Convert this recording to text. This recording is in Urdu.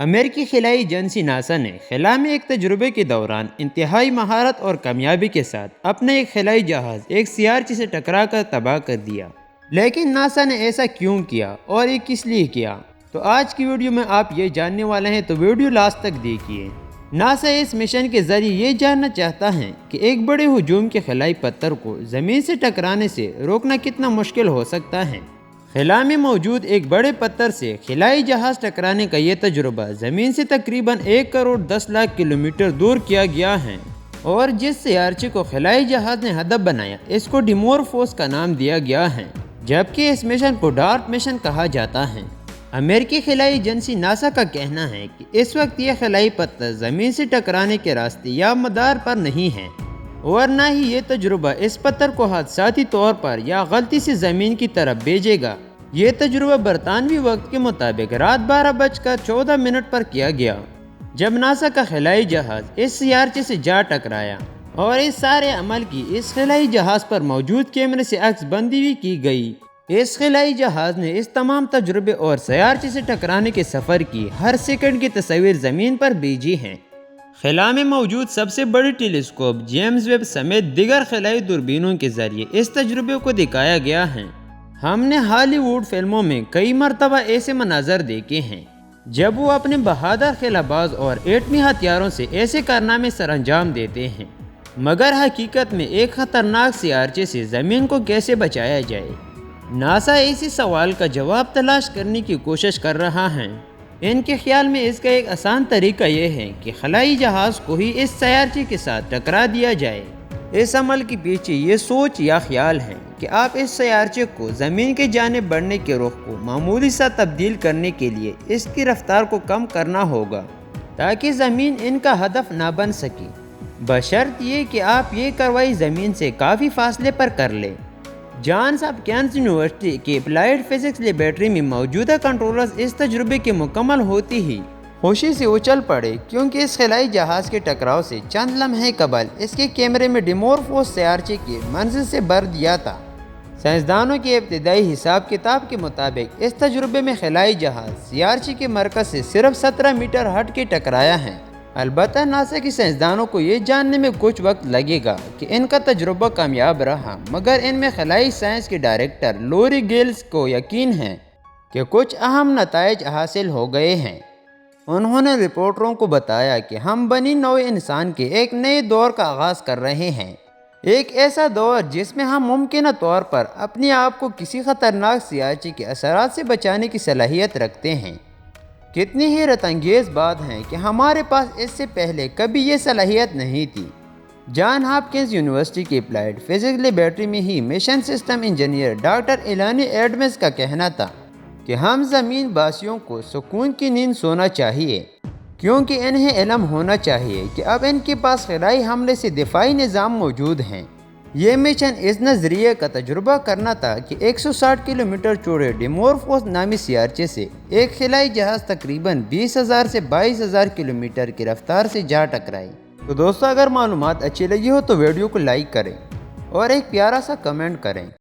امریکی خلائی ایجنسی ناسا نے خلا میں ایک تجربے کے دوران انتہائی مہارت اور کامیابی کے ساتھ اپنا ایک خلائی جہاز ایک سیارچی سے ٹکرا کر تباہ کر دیا۔ لیکن ناسا نے ایسا کیوں کیا اور یہ کس لیے کیا؟ تو آج کی ویڈیو میں آپ یہ جاننے والے ہیں، تو ویڈیو لاسٹ تک دیکھیے۔ ناسا اس مشن کے ذریعے یہ جاننا چاہتا ہے کہ ایک بڑے ہجوم کے خلائی پتھر کو زمین سے ٹکرانے سے روکنا کتنا مشکل ہو سکتا ہے۔ خلا میں موجود ایک بڑے پتھر سے خلائی جہاز ٹکرانے کا یہ تجربہ زمین سے تقریباً 1,10,00,000 کلومیٹر دور کیا گیا ہے، اور جس سیارچی کو خلائی جہاز نے ہدف بنایا اس کو ڈیمورفوس کا نام دیا گیا ہے، جبکہ اس مشن کو ڈارٹ مشن کہا جاتا ہے۔ امریکی خلائی ایجنسی ناسا کا کہنا ہے کہ اس وقت یہ خلائی پتھر زمین سے ٹکرانے کے راستے یا مدار پر نہیں ہے، اور نہ ہی یہ تجربہ اس پتھر کو حادثاتی طور پر یا غلطی سے زمین کی طرف بھیجے گا۔ یہ تجربہ برطانوی وقت کے مطابق رات 12:14 پر کیا گیا، جب ناسا کا خلائی جہاز اس سیارچے سے جا ٹکرایا، اور اس سارے عمل کی اس خلائی جہاز پر موجود کیمرے سے عکس بندی بھی کی گئی۔ اس خلائی جہاز نے اس تمام تجربے اور سیارچے سے ٹکرانے کے سفر کی ہر سیکنڈ کی تصویر زمین پر بھیجی ہیں۔ خلا میں موجود سب سے بڑی ٹیلیسکوپ جیمز ویب سمیت دیگر خلائی دوربینوں کے ذریعے اس تجربے کو دکھایا گیا ہے۔ ہم نے ہالی ووڈ فلموں میں کئی مرتبہ ایسے مناظر دیکھے ہیں جب وہ اپنے بہادر خلا باز اور ایٹمی ہتھیاروں سے ایسے کارنامے سر انجام دیتے ہیں، مگر حقیقت میں ایک خطرناک سیارچے سے زمین کو کیسے بچایا جائے؟ ناسا اسی سوال کا جواب تلاش کرنے کی کوشش کر رہا ہے۔ ان کے خیال میں اس کا ایک آسان طریقہ یہ ہے کہ خلائی جہاز کو ہی اس سیارچے کے ساتھ ٹکرا دیا جائے۔ اس عمل کے پیچھے یہ سوچ یا خیال ہے کہ آپ اس سیارچے کو زمین کی جانب بڑھنے کے رخ کو معمولی سا تبدیل کرنے کے لیے اس کی رفتار کو کم کرنا ہوگا، تاکہ زمین ان کا ہدف نہ بن سکے، بشرط یہ کہ آپ یہ کارروائی زمین سے کافی فاصلے پر کر لیں۔ جانس ہاپکنس یونیورسٹی کی اپلائیڈ فزکس لیبارٹری میں موجودہ کنٹرولرز اس تجربے کے مکمل ہوتی ہی خوشی سے اچھل پڑے، کیونکہ اس خلائی جہاز کے ٹکراؤ سے چند لمحے قبل اس کے کیمرے میں ڈیمورفوس سیارچے کی منزل سے بھر دیا تھا۔ سائنسدانوں کے ابتدائی حساب کتاب کے مطابق اس تجربے میں خلائی جہاز سیارچے کے مرکز سے صرف 17 میٹر ہٹ کے ٹکرایا ہے۔ البتہ ناسا کے سائنسدانوں کو یہ جاننے میں کچھ وقت لگے گا کہ ان کا تجربہ کامیاب رہا، مگر ان میں خلائی سائنس کے ڈائریکٹر لوری گیلز کو یقین ہے کہ کچھ اہم نتائج حاصل ہو گئے ہیں۔ انہوں نے رپورٹروں کو بتایا کہ ہم بنی نوع انسان کے ایک نئے دور کا آغاز کر رہے ہیں، ایک ایسا دور جس میں ہم ممکنہ طور پر اپنے آپ کو کسی خطرناک سیارچے کے اثرات سے بچانے کی صلاحیت رکھتے ہیں۔ کتنی حیرت انگیز بات ہے کہ ہمارے پاس اس سے پہلے کبھی یہ صلاحیت نہیں تھی۔ جان ہاپکنس یونیورسٹی کی اپلائیڈ فزکس لیبارٹری میں ہی mission system engineer doctor Elena Adams کا کہنا تھا کہ ہم زمین باسیوں کو سکون کی نیند سونا چاہیے، کیونکہ انہیں علم ہونا چاہیے کہ اب ان کے پاس خلائی حملے سے دفاعی نظام موجود ہیں۔ یہ مشن اس نظریے کا تجربہ کرنا تھا کہ 160 کلومیٹر چوڑے ڈیمورفوس نامی سیارچے سے ایک خلائی جہاز تقریباً 20,000 سے 22,000 کلومیٹر کی رفتار سے جا ٹکرائے۔ تو دوستو، اگر معلومات اچھی لگی ہو تو ویڈیو کو لائک کریں اور ایک پیارا سا کمنٹ کریں۔